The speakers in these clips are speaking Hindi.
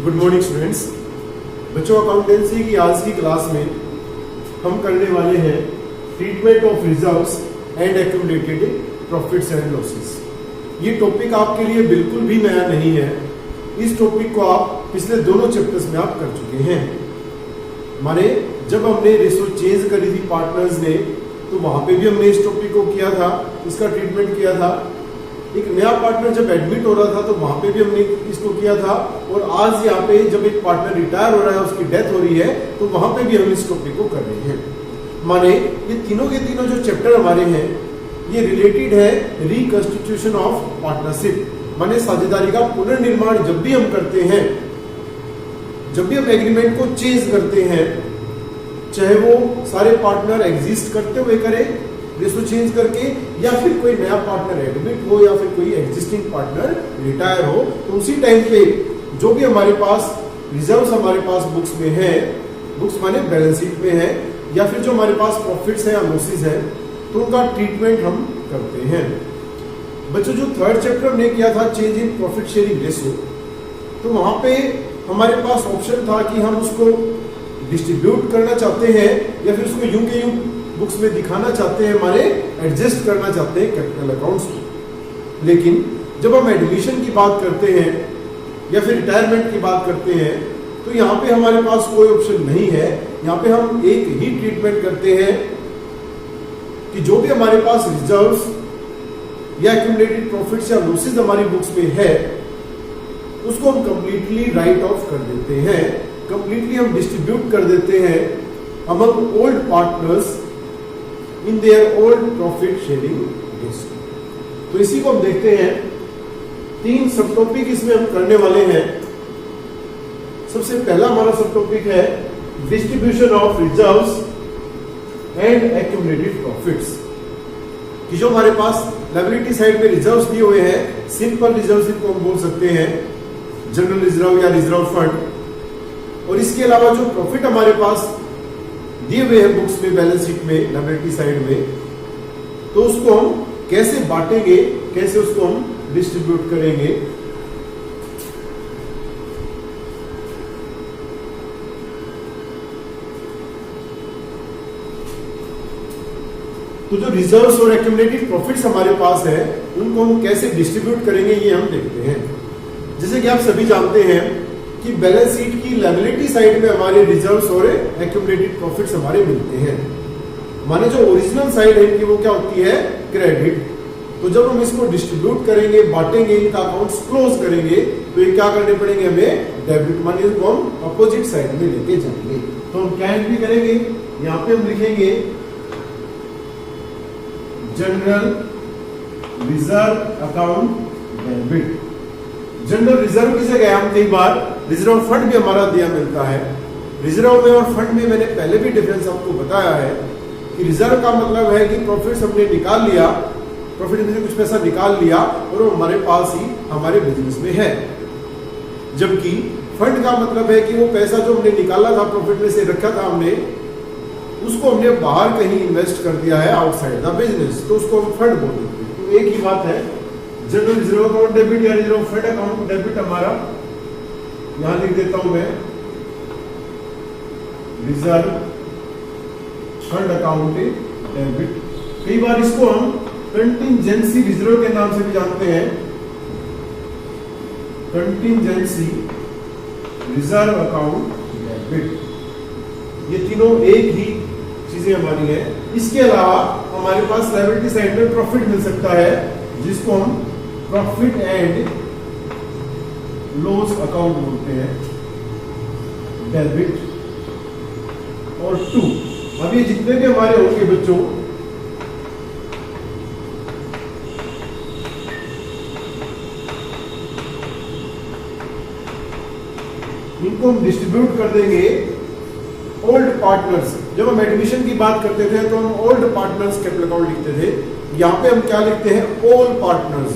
Good morning students. बच्चों, अकाउंटेंसी की आज की क्लास में हम करने वाले हैं treatment of reserves and accumulated profits and losses. ये टॉपिक आपके लिए बिल्कुल भी नया नहीं है। इस टॉपिक को आप पिछले दोनों चैप्टर्स में आप कर चुके हैं। माने जब हमने रेशो चेंज करी थी पार्टनर्स ने, तो वहां पे भी हमने इस टॉपिक को किया था, इसका ट्रीटमेंट किया था। एक नया पार्टनर जब एडमिट हो रहा था तो वहां पे भी हमने इसको किया था, और आज यहाँ पे जब एक पार्टनर रिटायर हो रहा है, उसकी डेथ हो रही है, तो वहां पे भी हम इस टॉपिक को कर रहे हैं। माने ये तीनों के तीनों जो चैप्टर हमारे हैं ये रिलेटेड है रिकंस्टिट्यूशन ऑफ पार्टनरशिप। माने साझेदारी का पुनर्निर्माण जब भी हम करते हैं, जब भी हम एग्रीमेंट को चेंज करते हैं, चाहे वो सारे पार्टनर एग्जिस्ट करते हुए करें रेशो चेंज करके, या फिर कोई नया पार्टनर एडमिट हो, या फिर कोई एग्जिस्टिंग पार्टनर रिटायर हो, तो उसी टाइम पे जो भी हमारे पास रिजर्व्स हमारे पास बुक्स में है, बुक्स माने बैलेंस शीट में है, या फिर जो हमारे पास प्रॉफिट्स है या लॉसेस है, तो उनका ट्रीटमेंट हम करते हैं। बच्चों, जो थर्ड चैप्टर हमने किया था change in profit sharing ratio, तो वहां पे हमारे पास ऑप्शन था कि हम उसको डिस्ट्रीब्यूट करना चाहते हैं, या फिर उसको यूं के यूं बुक्स में दिखाना चाहते हैं, हमारे एडजस्ट करना चाहते हैं कैपिटल अकाउंट्स को। लेकिन जब हम एडमिशन की बात करते हैं या फिर रिटायरमेंट की बात करते हैं, तो यहाँ पे हमारे पास कोई ऑप्शन नहीं है। यहाँ पे हम एक ही ट्रीटमेंट करते हैं कि जो भी हमारे पास रिजर्व्स या एक्यूमुलेटेड प्रॉफिट्स या लॉसेस हमारी बुक्स में है, उसको हम कंप्लीटली राइट ऑफ कर देते हैं, कंप्लीटली हम डिस्ट्रीब्यूट कर देते हैं among old partners in their old profit sharing ratio. तो इसी को हम देखते हैं। 3 सब टॉपिक इसमें हम करने वाले हैं। सबसे पहला हमारा सब टॉपिक है distribution of reserves and accumulated profits. कि जो हमारे पास लायबिलिटी साइड में रिजर्व्स दिए हुए हैं, सिंपल रिजर्व्स इनको हम बोल सकते हैं, जनरल रिजर्व या रिजर्व फंड, और इसके अलावा जो प्रॉफिट हमारे पास दिए हुए हैं बुक्स में बैलेंस शीट में लायबिलिटी साइड में, तो उसको हम कैसे बांटेंगे, कैसे उसको हम डिस्ट्रीब्यूट करेंगे। तो जो रिजर्व्स और एक्यूमुलेटेड प्रॉफिट्स हमारे पास है, उनको हम कैसे डिस्ट्रीब्यूट करेंगे ये हम देखते हैं। जैसे कि आप सभी जानते हैं कि बैलेंस शीट की लायबिलिटी साइड में हमारे रिजर्व्स और एक्यूमुलेटेड प्रॉफिट्स हमारे मिलते हैं। माने जो ओरिजिनल साइड है कि वो क्या होती है, क्रेडिट। तो जब हम इसको डिस्ट्रीब्यूट करेंगे, बांटेंगे, इनका अकाउंट्स क्लोज करेंगे, तो ये क्या करने पड़ेंगे हमें, डेबिट। माने इसको हम अपोजिट साइड में लेके जाएंगे। तो हम क्या एंट्री करेंगे, यहाँ पे हम लिखेंगे general reserve account debit. General reserve की जगह हम कई बार रिजर्व फंड भी हमारा दिया मिलता है। रिजर्व में और फंड में मैंने पहले भी डिफरेंस आपको बताया है कि रिजर्व का मतलब है कि प्रॉफिट्स हमने निकाल लिया, प्रॉफिट में से कुछ पैसा निकाल लिया और वो हमारे पास ही हमारे बिजनेस में है। जबकि फंड का मतलब है कि वो पैसा जो हमने निकाला था, प्रॉफिट में से रखा था हमने, उसको हमने बाहर कहीं इन्वेस्ट कर दिया है आउटसाइड द बिजनेस, तो उसको हम फंड बोल देते हैं। तो एक ही बात है, जनरल रिजर्व अकाउंट डेबिट या रिजर्व फंड अकाउंट डेबिट हमारा, यहां लिख देता हूं मैं रिजर्व फंड अकाउंट डेबिट। कई बार इसको हम कंटिंजेंसी रिजर्व के नाम से भी जानते हैं, कंटिंजेंसी रिजर्व अकाउंट डेबिट। ये तीनों एक ही चीजें हमारी है। इसके अलावा हमारे पास लायबिलिटी साइड में प्रॉफिट मिल सकता है, जिसको हम प्रॉफिट एंड लॉस अकाउंट बोलते हैं, डेबिट और 2। अब ये जितने भी हमारे होंगे बच्चों, इनको हम डिस्ट्रीब्यूट कर देंगे ओल्ड पार्टनर्स। जब हम एडमिशन की बात करते थे तो हम ओल्ड पार्टनर्स कैपिटल अकाउंट लिखते थे। यहाँ पे हम क्या लिखते हैं, ऑल पार्टनर्स।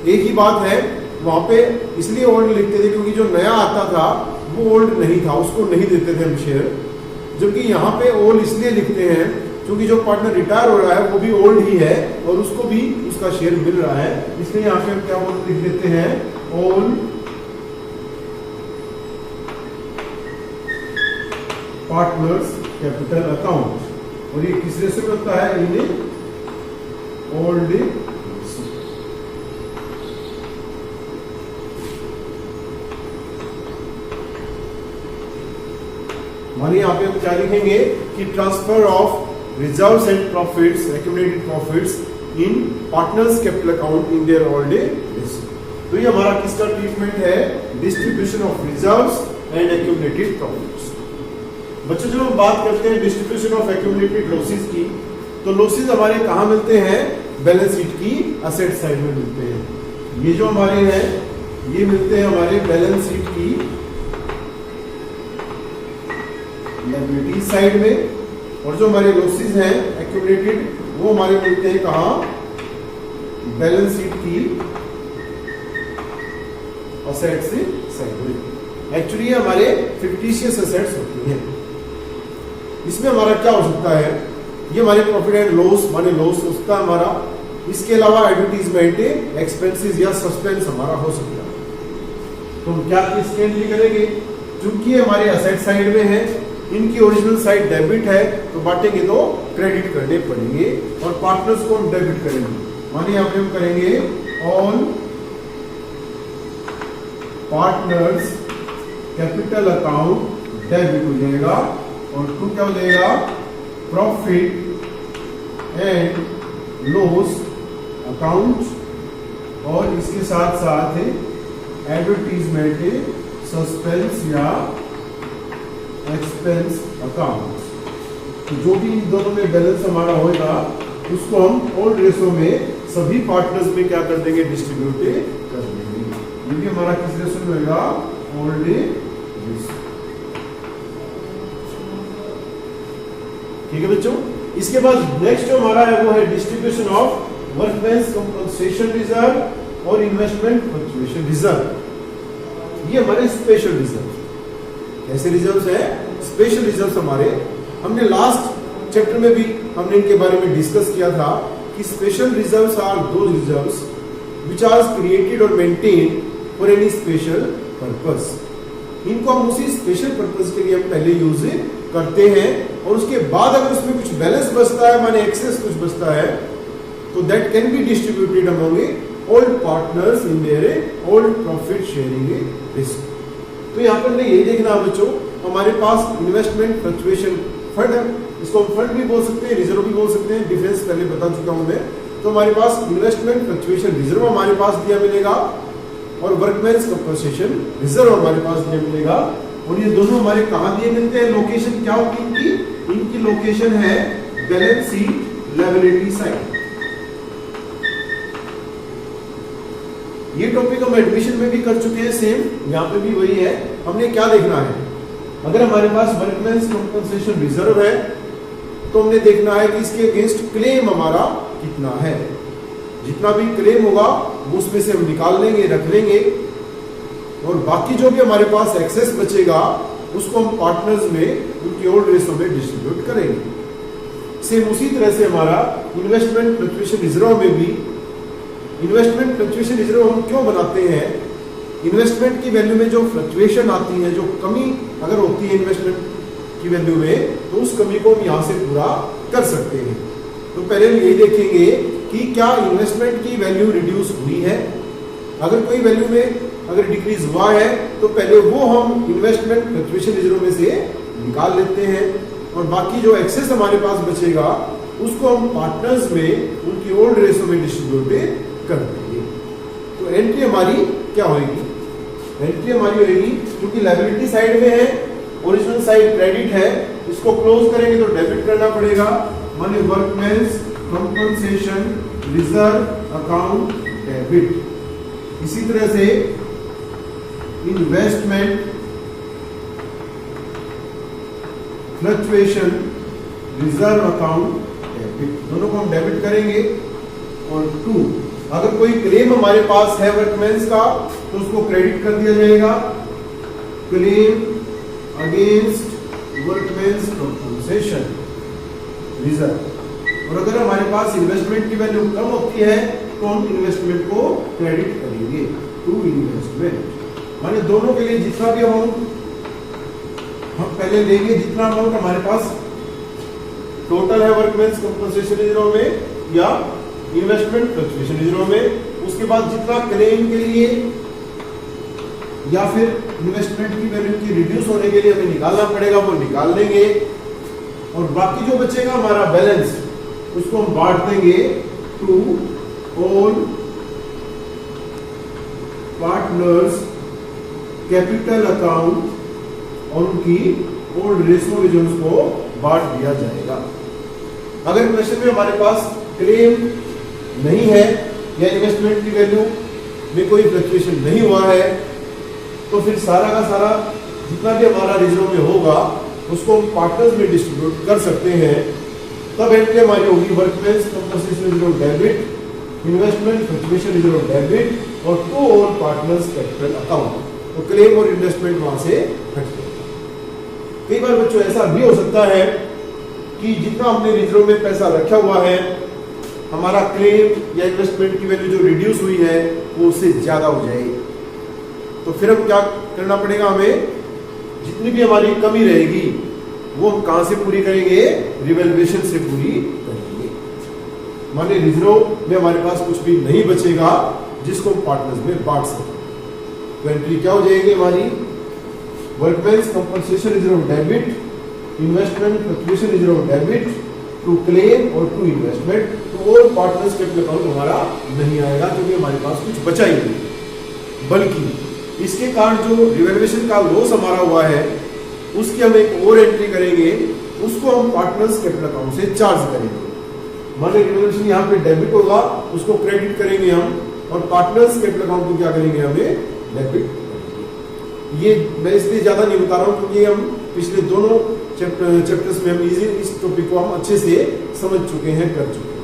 एक ही बात है, वहां पे इसलिए ओल्ड लिखते थे क्योंकि जो नया आता था वो ओल्ड नहीं था, उसको नहीं देते थे हम शेयर। जबकि यहाँ पे ओल्ड इसलिए लिखते हैं क्योंकि जो पार्टनर रिटायर हो रहा है वो भी ओल्ड ही है और उसको भी उसका शेयर मिल रहा है, इसलिए यहाँ पे हम क्या लिख देते हैं, ऑल पार्टनर्स कैपिटल अकाउंट, और ये किस रेशो में होता है, इन ओल्ड। मानिए यहाँ पे हम क्या लिखेंगे कि transfer of reserves and profits, accumulated profits in partners capital account in their old age. तो ये हमारा किसका ट्रीटमेंट है, distribution of reserves and accumulated profits. बच्चों जब हम बात करते हैं डिस्ट्रीब्यूशन ऑफ एक्यूमुलेटेड लॉसेस की, तो लॉसेस हमारे कहाँ मिलते हैं, बैलेंस शीट की असेट साइड में मिलते हैं। ये जो हमारे हैं ये मिलते हैं हमारे बैलेंस शीट की लायबिलिटी साइड में, और जो हमारे लॉसेस हैं एक्यूमुलेटेड वो हमारे मिलते हैं कहाँ, बैलेंस शीट की असेट्स साइड में। एक्चुअली हमारे फिक्टिशियस असेट्स होती हैं। इसमें हमारा क्या हो सकता है, ये हमारे प्रॉफिट एंड लॉस माने लॉस हो सकता है हमारा, इसके अलावा एडवर्टीजमेंट एक्सपेंसेस या सस्पेंस हमारा हो सकता है। तो हम क्या इसके एंट्री करेंगे, चूंकि हमारे असेट साइड में है, इनकी ओरिजिनल साइड डेबिट है, तो बांटेंगे तो क्रेडिट करने पड़ेंगे, और पार्टनर्स को हम डेबिट करेंगे। मानिए यहाँ पे हम करेंगे all partners capital account debit हो जाएगा, और टू क्या हो जाएगा, प्रॉफिट एंड लॉस अकाउंट, और इसके साथ साथ एडवर्टीजमेंट सस्पेंस या एक्सपेंस अकाउंट। तो जो भी इन दोनों में बैलेंस हमारा होगा उसको हम ओल्ड रेशो में सभी पार्टनर्स में क्या कर देंगे, डिस्ट्रीब्यूट कर देंगे। ये भी हमारा किस रेशो में होगा, ओल्ड रेशो। ठीक है बच्चों। इसके बाद नेक्स्ट जो हमारा है वो है distribution of workmen's compensation reserve और इन्वेस्टमेंट फ्लक्चुएशन रिजर्व। ये हमारे स्पेशल रिजर्व, ऐसे रिजर्व्स है स्पेशल रिजर्व्स हमारे। हमने लास्ट चैप्टर में भी हमने इनके बारे में डिस्कस किया था कि special reserves are those reserves which are created और maintained for any special purpose. इनको हम उसी स्पेशल पर्पस के लिए हम पहले यूज करते हैं, और उसके बाद अगर उसमें कुछ बैलेंस बचता है माने एक्सेस कुछ बचता है, तो that can be distributed among old partners in their old profit sharing risk. तो यहाँ पर ये देखना बच्चों, हमारे पास इन्वेस्टमेंट फ्लक्चुएशन फंड है, इसको हम फंड भी बोल सकते हैं, रिजर्व भी बोल सकते हैं, डिफरेंस पहले बता चुका हूं मैं। तो हमारे पास इन्वेस्टमेंट फ्लक्चुएशन रिजर्व हमारे पास दिया मिलेगा, और वर्कमेंस कंपनसेशन रिजर्व हमारे पास दिया मिलेगा, और ये दोनों हमारे कहाँ दिए मिलते हैं, लोकेशन क्या होगी इनकी, इनकी लोकेशन है बैलेंस शीट लायबिलिटी साइड। ये टॉपिक हम एडमिशन में भी कर चुके हैं, सेम यहाँ पे भी वही है। हमने क्या देखना है, अगर हमारे पास वर्कमेंस कंपनसेशन रिजर्व है तो हमने देखना है कि इसके अगेंस्ट क्लेम हमारा कितना है। जितना भी क्लेम होगा वो उसमें से हम निकाल लेंगे, रख लेंगे, और बाकी जो भी हमारे पास एक्सेस बचेगा उसको हम पार्टनर्स में उनकी ओल्ड रेशो में डिस्ट्रीब्यूट करेंगे। सेम उसी तरह से हमारा इन्वेस्टमेंट फ्लक्चुएशन रिजर्व में भी, इन्वेस्टमेंट फ्लक्चुएशन रिजर्व हम क्यों बनाते हैं, इन्वेस्टमेंट की वैल्यू में जो फ्लक्चुएशन आती है, जो कमी अगर होती है इन्वेस्टमेंट की वैल्यू में, तो उस कमी को हम यहाँ से पूरा कर सकते हैं। तो पहले हम यही देखेंगे कि क्या इन्वेस्टमेंट की वैल्यू रिड्यूस हुई है, अगर कोई वैल्यू में अगर डिक्रीज हुआ है तो पहले वो हम इन्वेस्टमेंट फ्लक्चुएशन रिजर्व में से निकाल लेते हैं, और बाकी जो एक्सेस हमारे पास बचेगा उसको हम पार्टनर्स में उनकी ओल्ड रेशो में डिस्ट्रीब्यूट कर देंगे। तो एंट्री हमारी क्या होगी, एंट्री हमारी होगी क्योंकि लायबिलिटी साइड में है, ओरिजिनल साइड क्रेडिट है, इसको क्लोज करेंगे तो डेबिट करना पड़ेगा, माने workmen's compensation reserve account debit. इसी तरह से investment fluctuation reserve account debit, दोनों को हम डेबिट करेंगे। और 2, अगर कोई क्लेम हमारे पास है वर्कमेंस का तो उसको क्रेडिट कर दिया जाएगा, claim against workmen's compensation reserve. और अगर हमारे पास इन्वेस्टमेंट की वैल्यू कम होती है तो हम इन्वेस्टमेंट को क्रेडिट करेंगे टू इन्वेस्टमेंट। माने दोनों के लिए जितना भी अमाउंट हम पहले लेंगे जितना अमाउंट हमारे पास टोटल है वर्कमेंस कंपनसेशन रिजर्व में या इन्वेस्टमेंट फ्लक्चुएशन रिजर्व में, उसके बाद जितना क्लेम के लिए या फिर इन्वेस्टमेंट की वैल्यू की रिड्यूस होने के लिए हमें निकालना पड़ेगा वो निकाल लेंगे, और बाकी जो बचेगा हमारा बैलेंस उसको हम बांट देंगे to all partners capital account, और उनकी ओल्ड रेशो रिजर्व्स को बांट दिया जाएगा। अगर क्वेश्चन में हमारे पास क्लेम नहीं है या इन्वेस्टमेंट की वैल्यू में कोई फ्लक्चुएशन नहीं हुआ है, तो फिर सारा का सारा जितना भी हमारा रिजर्व में होगा उसको हम पार्टनर्स में डिस्ट्रीब्यूट कर सकते हैं। तब एंट्री हमारी होगी workmen's compensation reserve debit, investment fluctuation reserve debit और to all partners capital account. तो क्लेम और इन्वेस्टमेंट वहां से हट जाएगा। कई बार बच्चों ऐसा भी हो सकता है कि जितना हमने रिजर्व में पैसा रखा हुआ है, हमारा क्लेम या इन्वेस्टमेंट की वैल्यू जो रिड्यूस हुई है वो उससे ज्यादा हो जाए, तो फिर हम क्या करना पड़ेगा, हमें जितनी भी हमारी कमी रहेगी वो हम कहां से पूरी करेंगे, रिवैल्यूएशन से पूरी करेंगे। माने रिजर्व में हमारे पास कुछ भी नहीं बचेगा जिसको हम पार्टनर्स में बांट सकते। तो एंट्री क्या हो जाएगी हमारी, workmen's compensation reserve debit, investment fluctuation reserve debit, to claim और टू इन्वेस्टमेंट, तो ऑल पार्टनर्स कैपिटल अकाउंट हमारा नहीं आएगा क्योंकि हमारे पास कुछ बचा ही नहीं। बल्कि इसके कारण जो रिवैल्यूएशन का लॉस हमारा हुआ है उसकी हम एक और एंट्री करेंगे, उसको हम पार्टनर्स कैपिटल अकाउंट से चार्ज करेंगे। माने रिवैल्यूएशन यहाँ पे डेबिट होगा, उसको क्रेडिट करेंगे हम, और पार्टनर्स कैपिटल अकाउंट को क्या करेंगे, हमें डेबिट करेंगे। ये मैं इसलिए ज्यादा नहीं बता रहा हूँ क्योंकि हम पिछले दोनों चैप्टर्स में हम इस टॉपिक को हम अच्छे से समझ चुके हैं, कर चुके हैं।